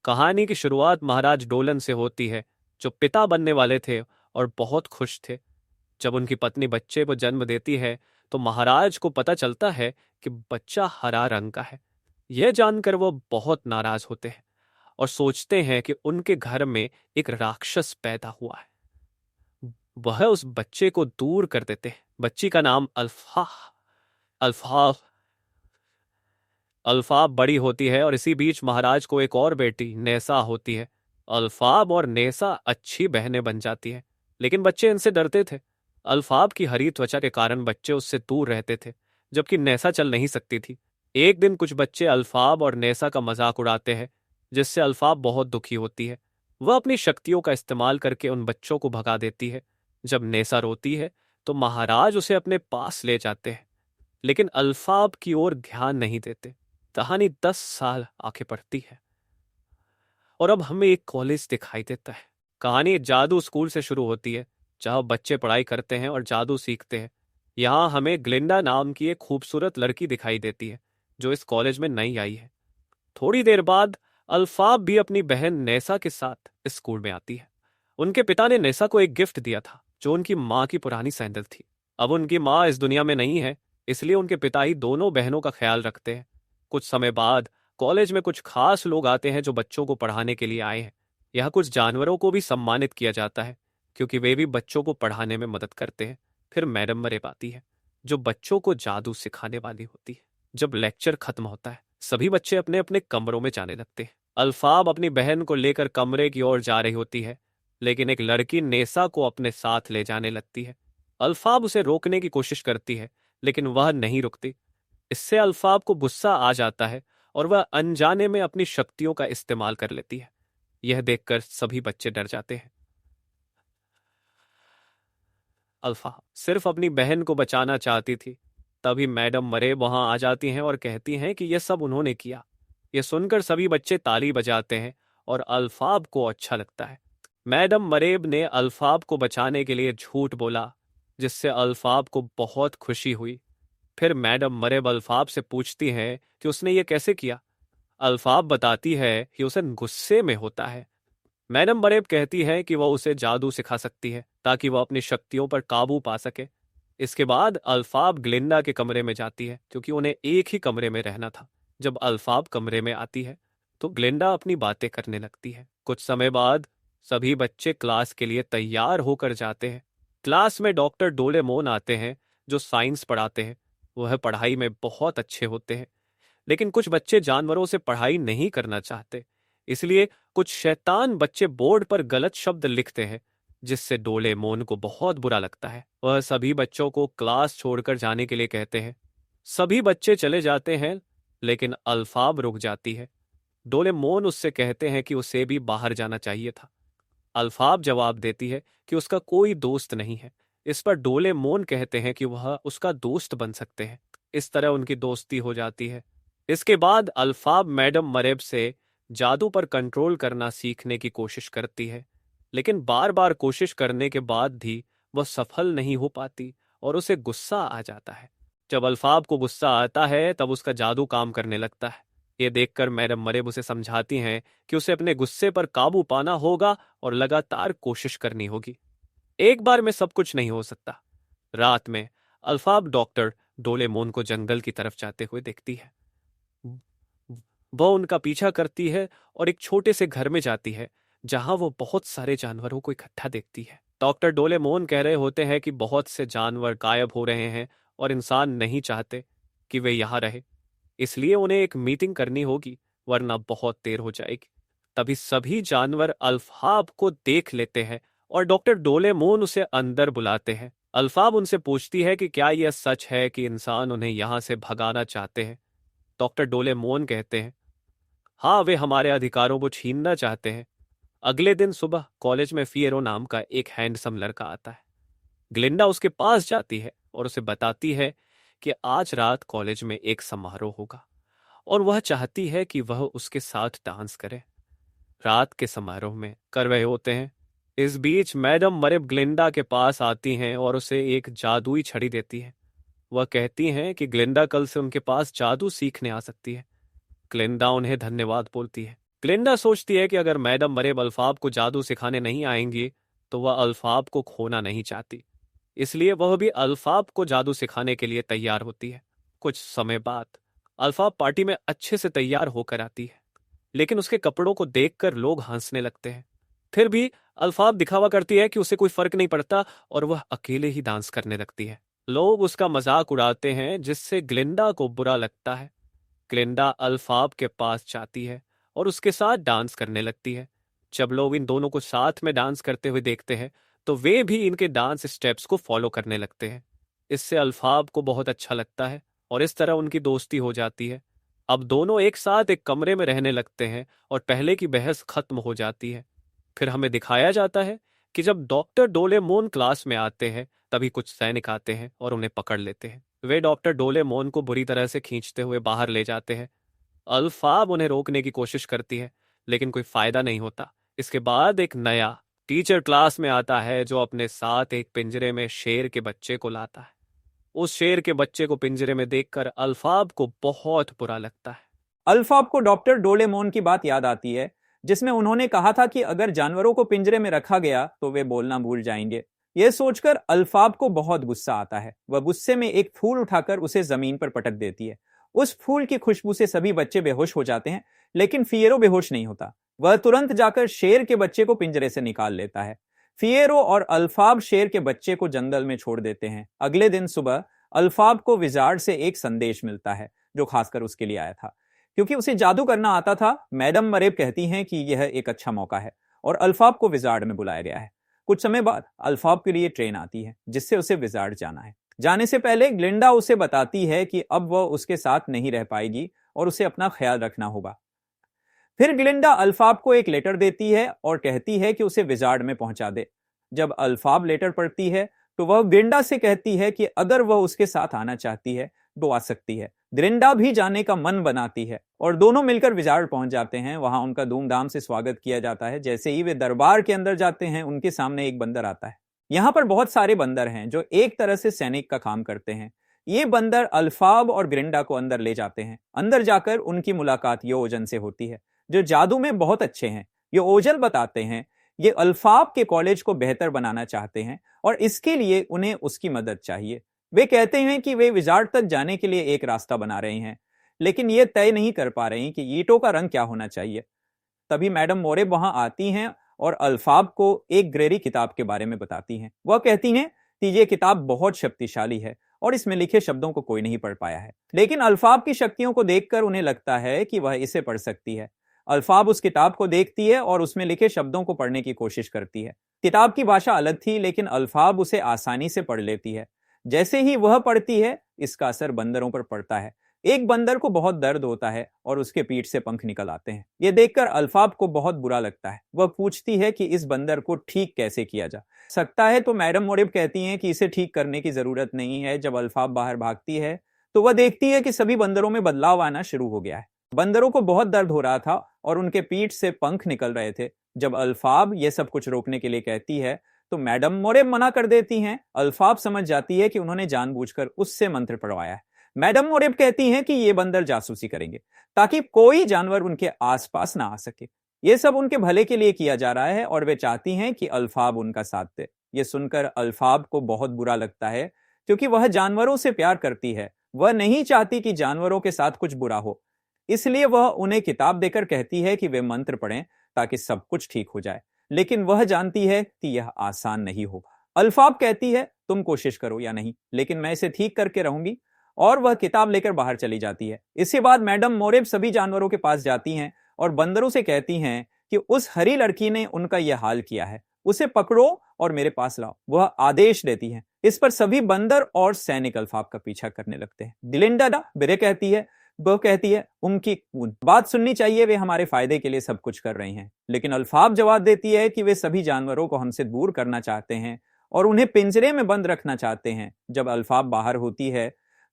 कहानी की शुरुआत महाराज डोलन से होती है, जो पिता बनने वाले थे और बहुत खुश थे। जब उनकी पत्नी बच्चे को जन्म देती है, तो महाराज को पता चलता है कि बच्चा हरा रंग का है। यह जानकर वो बहुत नाराज होते हैं और सोचते हैं कि उनके घर में एक राक्षस पैदा हुआ है। वह उस बच्चे को दूर कर देते हैं। बच्ची का नाम अल्फा अल्फा अल्फाब बड़ी होती है और इसी बीच महाराज को एक और बेटी नेसा होती है। अल्फाब और नेसा अच्छी बहनें बन जाती हैं, लेकिन बच्चे इनसे डरते थे। अल्फाब की हरी त्वचा के कारण बच्चे उससे दूर रहते थे, जबकि नेसा चल नहीं सकती थी। एक दिन कुछ बच्चे अल्फाब और नेसा का मजाक उड़ाते हैं, जिससे अल्फाब बहुत दुखी होती है। वह अपनी शक्तियों का इस्तेमाल करके उन बच्चों को भगा देती है। जब नेसा रोती है, तो महाराज उसे अपने पास ले जाते हैं, लेकिन अल्फाब की ओर ध्यान नहीं देते। कहानी 10 साल आगे बढ़ती है और अब हमें एक कॉलेज दिखाई देता है। कहानी एक जादू स्कूल से शुरू होती है, जहां बच्चे पढ़ाई करते हैं और जादू सीखते हैं। यहाँ हमें ग्लिंडा नाम की एक खूबसूरत लड़की दिखाई देती है, जो इस कॉलेज में नई आई है। थोड़ी देर बाद अल्फाब भी अपनी बहन नेसा के साथ इस स्कूल में आती है। उनके पिता ने नेसा को एक गिफ्ट दिया था, जो उनकी माँ की पुरानी सैंडल थी। अब उनकी माँ इस दुनिया में नहीं है, इसलिए उनके पिता ही दोनों बहनों का ख्याल रखते हैं। कुछ समय बाद कॉलेज में कुछ खास लोग आते हैं जो बच्चों को पढ़ाने के लिए आए हैं। यहाँ कुछ जानवरों को भी सम्मानित किया जाता है, क्योंकि वे भी बच्चों को पढ़ाने में मदद करते हैं। फिर मैडम मरेब आती है, जो बच्चों को जादू सिखाने वाली होती है। जब लेक्चर खत्म होता है, सभी बच्चे अपने अपने कमरों में जाने लगते हैं। अल्फाब अपनी बहन को लेकर कमरे की ओर जा रही होती है, लेकिन एक लड़की नेसा को अपने साथ ले जाने लगती है। अल्फाब उसे रोकने की कोशिश करती है, लेकिन वह नहीं रुकती। इससे अल्फाब को गुस्सा आ जाता है और वह अनजाने में अपनी शक्तियों का इस्तेमाल कर लेती है। यह देखकर सभी बच्चे डर जाते हैं। अल्फा सिर्फ अपनी बहन को बचाना चाहती थी। तभी मैडम मरे वहां आ जाती हैं और कहती हैं कि यह सब उन्होंने किया। यह सुनकर सभी बच्चे ताली बजाते हैं और अल्फाब को अच्छा लगता है। मैडम मरेब ने अल्फाब को बचाने के लिए झूठ बोला, जिससे अल्फाब को बहुत खुशी हुई। फिर मैडम मरेब अल्फाब से पूछती हैं कि उसने ये कैसे किया। अल्फाब बताती है कि उसे गुस्से में होता है। मैडम मरेब कहती है कि वह उसे जादू सिखा सकती है, ताकि वह अपनी शक्तियों पर काबू पा सके। इसके बाद अल्फाब ग्लिंडा के कमरे में जाती है, क्योंकि उन्हें एक ही कमरे में रहना था। जब अल्फाब कमरे में आती है, तो ग्लिंडा अपनी बातें करने लगती है। कुछ समय बाद सभी बच्चे क्लास के लिए तैयार होकर जाते हैं। क्लास में डॉक्टर डोलेमोन आते हैं, जो साइंस पढ़ाते हैं। वह पढ़ाई में बहुत अच्छे होते हैं, लेकिन कुछ बच्चे जानवरों से पढ़ाई नहीं करना चाहते। इसलिए कुछ शैतान बच्चे बोर्ड पर गलत शब्द लिखते हैं, जिससे डोलेमोन को बहुत बुरा लगता है। वह सभी बच्चों को क्लास छोड़कर जाने के लिए कहते हैं। सभी बच्चे चले जाते हैं, लेकिन अल्फाब रुक जाती है। डोलेमोन उससे कहते हैं कि उसे भी बाहर जाना चाहिए था। अल्फाब जवाब देती है कि उसका कोई दोस्त नहीं है। इस पर डोलेमोन कहते हैं कि वह उसका दोस्त बन सकते हैं। इस तरह उनकी दोस्ती हो जाती है। इसके बाद अल्फाब मैडम मरेब से जादू पर कंट्रोल करना सीखने की कोशिश करती है, लेकिन बार बार कोशिश करने के बाद भी वह सफल नहीं हो पाती और उसे गुस्सा आ जाता है। जब अल्फाब को गुस्सा आता है, तब उसका जादू काम करने लगता है। ये देखकर मैडम मरेब उसे समझाती हैं कि उसे अपने गुस्से पर काबू पाना होगा और लगातार कोशिश करनी होगी। एक बार में सब कुछ नहीं हो सकता। रात में अल्फाब डॉक्टर डोलेमोन को जंगल की तरफ जाते हुए देखती है। वह उनका पीछा करती है और एक छोटे से घर में जाती है, जहां वो बहुत सारे जानवरों को इकट्ठा देखती है। डॉक्टर डोलेमोन कह रहे होते हैं कि बहुत से जानवर गायब हो रहे हैं और इंसान नहीं चाहते कि वे यहाँ रहे। इसलिए उन्हें एक मीटिंग करनी होगी, वरना बहुत देर हो जाएगी। तभी सभी जानवर अल्फाब को देख लेते हैं और डॉक्टर डोलेमोन उसे अंदर बुलाते हैं। अल्फाब उनसे पूछती है कि क्या यह सच है कि इंसान उन्हें यहां से भगाना चाहते हैं। डॉक्टर डोलेमोन कहते हैं, हाँ, वे हमारे अधिकारों को छीनना चाहते हैं। अगले दिन सुबह कॉलेज में फिएरो नाम का एक हैंडसम लड़का आता है। ग्लिंडा उसके पास जाती है और उसे बताती है कि आज रात कॉलेज में एक समारोह होगा और वह चाहती है कि वह उसके साथ डांस करे। रात के समारोह में कर रहे होते हैं। इस बीच मैडम मरेब ग्लिंडा के पास आती हैं और उसे एक जादुई छड़ी देती है। वह कहती हैं कि ग्लिंडा कल से उनके पास जादू सीखने आ सकती है। ग्लिंडा उन्हें धन्यवाद बोलती है, ग्लिंडा सोचती है कि अगर मैडम मरेब अल्फाब को जादू सिखाने नहीं आएंगी तो वह अल्फाब को खोना नहीं चाहती, इसलिए वह भी अल्फाब को जादू सिखाने के लिए तैयार होती है। कुछ समय बाद अल्फाब पार्टी में अच्छे से तैयार होकर आती है, लेकिन उसके कपड़ों को देखकर लोग हंसने लगते हैं। फिर भी अल्फाब दिखावा करती है कि उसे कोई फर्क नहीं पड़ता और वह अकेले ही डांस करने लगती है। लोग उसका मजाक उड़ाते हैं, जिससे ग्लिंडा को बुरा लगता है। ग्लिंडा अल्फाब के पास जाती है और उसके साथ डांस करने लगती है। जब लोग इन दोनों को साथ में डांस करते हुए देखते हैं तो वे भी इनके डांस स्टेप्स को फॉलो करने लगते हैं। इससे अल्फाब को बहुत अच्छा लगता है और इस तरह उनकी दोस्ती हो जाती है। अब दोनों एक साथ एक कमरे में रहने लगते हैं और पहले की बहस खत्म हो जाती है। फिर हमें दिखाया जाता है कि जब डॉक्टर डोलेमोन क्लास में आते हैं तभी कुछ सैनिक आते हैं और उन्हें पकड़ लेते हैं। वे डॉक्टर डोलेमोन को बुरी तरह से खींचते हुए बाहर ले जाते हैं। अल्फाब उन्हें रोकने की कोशिश करती है, लेकिन कोई फायदा नहीं होता। इसके बाद एक नया टीचर क्लास में आता है जो अपने साथ एक पिंजरे में शेर के बच्चे को लाता है। उस शेर के बच्चे को पिंजरे में देखकर अल्फाब को बहुत बुरा लगता है। अल्फाब को डॉक्टर डोलेमोन की बात याद आती है, जिसमें उन्होंने कहा था कि अगर जानवरों को पिंजरे में रखा गया तो वे बोलना भूल जाएंगे। यह सोचकर अल्फाब को बहुत गुस्सा आता है। वह गुस्से में एक फूल उठाकर उसे जमीन पर पटक देती है। उस फूल की खुशबू से सभी बच्चे बेहोश हो जाते हैं, लेकिन फिएरो बेहोश नहीं होता। वह तुरंत जाकर शेर के बच्चे को पिंजरे से निकाल लेता है। फिएरो और अल्फाब शेर के बच्चे को जंगल में छोड़ देते हैं। अगले दिन सुबह अल्फाब को विजार्ड से एक संदेश मिलता है, जो खासकर उसके लिए आया था। क्योंकि उसे जादू करना आता था, मैडम मरेब कहती हैं कि यह एक अच्छा मौका है और अल्फाब को विजार्ड में बुलाया गया है। कुछ समय बाद अल्फाब के लिए ट्रेन आती है, जिससे उसे विजार्ड जाना है। जाने से पहले ग्लिंडा उसे बताती है कि अब वह उसके साथ नहीं रह पाएगी और उसे अपना ख्याल रखना होगा। फिर ग्लिंडा अल्फाब को एक लेटर देती है और कहती है कि उसे विजार्ड में पहुंचा दे। जब अल्फाब लेटर पढ़ती है तो वह ग्लिंडा से कहती है कि अगर वह उसके साथ आना चाहती है तो आ सकती है। ग्लिंडा भी जाने का मन बनाती है और दोनों मिलकर विजार्ड पहुंच जाते हैं। वहां उनका धूमधाम से स्वागत किया जाता है। जैसे ही वे दरबार के अंदर जाते हैं, उनके सामने एक बंदर आता है। यहाँ पर बहुत सारे बंदर हैं जो एक तरह से सैनिक का काम करते हैं। ये बंदर अल्फाब और ग्लिंडा को अंदर ले जाते हैं। अंदर जाकर उनकी मुलाकात योजन से होती है, जो जादू में बहुत अच्छे हैं। ये ओझल बताते हैं ये अल्फाब के कॉलेज को बेहतर बनाना चाहते हैं और इसके लिए उन्हें उसकी मदद चाहिए। वे कहते हैं कि वे विजार्ड तक जाने के लिए एक रास्ता बना रहे हैं, लेकिन ये तय नहीं कर पा रहे हैं कि ईंटों का रंग क्या होना चाहिए। तभी मैडम मोरेब वहां आती हैं और अल्फाब को एक ग्रेरी किताब के बारे में बताती हैं। वह कहती हैं कि ये किताब बहुत शक्तिशाली है और इसमें लिखे शब्दों को कोई नहीं पढ़ पाया है, लेकिन अल्फाब की शक्तियों को देखकर उन्हें लगता है कि वह इसे पढ़ सकती है। अल्फाब उस किताब को देखती है और उसमें लिखे शब्दों को पढ़ने की कोशिश करती है। किताब की भाषा अलग थी, लेकिन अल्फाब उसे आसानी से पढ़ लेती है। जैसे ही वह पढ़ती है, इसका असर बंदरों पर पड़ता है। एक बंदर को बहुत दर्द होता है और उसके पीठ से पंख निकल आते हैं। यह देखकर अल्फाब को बहुत बुरा लगता है। वह पूछती है कि इस बंदर को ठीक कैसे किया जा सकता है। तो मैडम मोरेब कहती हैं कि इसे ठीक करने की जरूरत नहीं है। जब अल्फाब बाहर भागती है तो वह देखती है कि सभी बंदरों में बदलाव आना शुरू हो गया है। बंदरों को बहुत दर्द हो रहा था और उनके पीठ से पंख निकल रहे थे। जब अल्फाब यह सब कुछ रोकने के लिए कहती है तो मैडम मोरेब मना कर देती हैं। अल्फाब समझ जाती है कि उन्होंने जानबूझकर उससे मंत्र पढ़वाया है। मैडम मोरेब कहती हैं कि ये बंदर जासूसी करेंगे ताकि कोई जानवर उनके आसपास ना आ सके। ये सब उनके भले के लिए किया जा रहा है और वे चाहती हैं कि अल्फाब उनका साथ दे। ये सुनकर अल्फाब को बहुत बुरा लगता है, क्योंकि वह जानवरों से प्यार करती है। वह नहीं चाहती कि जानवरों के साथ कुछ बुरा हो, इसलिए वह उन्हें किताब देकर कहती है कि वे मंत्र पढ़ें ताकि सब कुछ ठीक हो जाए। लेकिन वह जानती है कि यह आसान नहीं होगा। अल्फाब कहती है तुम कोशिश करो या नहीं, लेकिन मैं इसे ठीक करके रहूंगी, और वह किताब लेकर बाहर चली जाती है। इसके बाद मैडम मोरेब सभी जानवरों के पास जाती हैं और बंदरों से कहती हैं कि उस हरी लड़की ने उनका यह हाल किया है, उसे पकड़ो और मेरे पास लाओ। वह आदेश देती है। इस पर सभी बंदर और सैनिक अल्फाब का पीछा करने लगते हैं। ग्लिंडा बिरे कहती है वह कहती है उनकी बात सुननी चाहिए, वे हमारे फायदे के लिए सब कुछ कर रही हैं। लेकिन अल्फाब जवाब देती है कि वे सभी जानवरों को हमसे दूर करना चाहते हैं और उन्हें पिंजरे में बंद रखना चाहते हैं। जब अल्फाब बाहर होती है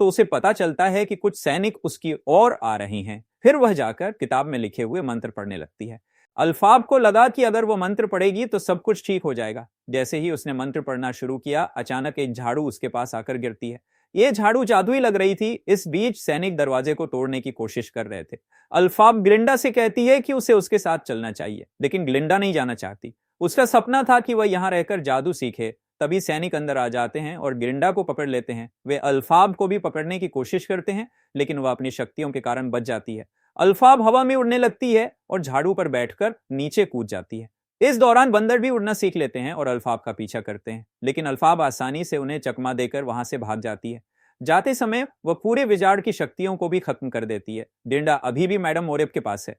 तो उसे पता चलता है कि कुछ सैनिक उसकी ओर आ रही हैं। फिर वह जाकर किताब में लिखे हुए मंत्र पढ़ने लगती है। अल्फाब को लगा कि अगर वो मंत्र पढ़ेगी तो सब कुछ ठीक हो जाएगा। जैसे ही उसने मंत्र पढ़ना शुरू किया, अचानक एक झाड़ू उसके पास आकर गिरती है। ये झाड़ू जादुई लग रही थी। इस बीच सैनिक दरवाजे को तोड़ने की कोशिश कर रहे थे। अल्फाब ग्लिंडा से कहती है कि उसे उसके साथ चलना चाहिए, लेकिन ग्लिंडा नहीं जाना चाहती। उसका सपना था कि वह यहां रहकर जादू सीखे। तभी सैनिक अंदर आ जाते हैं और ग्लिंडा को पकड़ लेते हैं। वे अल्फाब को भी पकड़ने की कोशिश करते हैं, लेकिन वह अपनी शक्तियों के कारण बच जाती है। अल्फाब हवा में उड़ने लगती है और झाड़ू पर बैठकर नीचे कूद जाती है। इस दौरान बंदर भी उड़ना सीख लेते हैं और अल्फाब का पीछा करते हैं, लेकिन अल्फाब आसानी से उन्हें चकमा देकर वहां से भाग जाती है। जाते समय वह पूरे विजार्ड की शक्तियों को भी खत्म कर देती है। डिंडा अभी भी मैडम मोरेब के पास है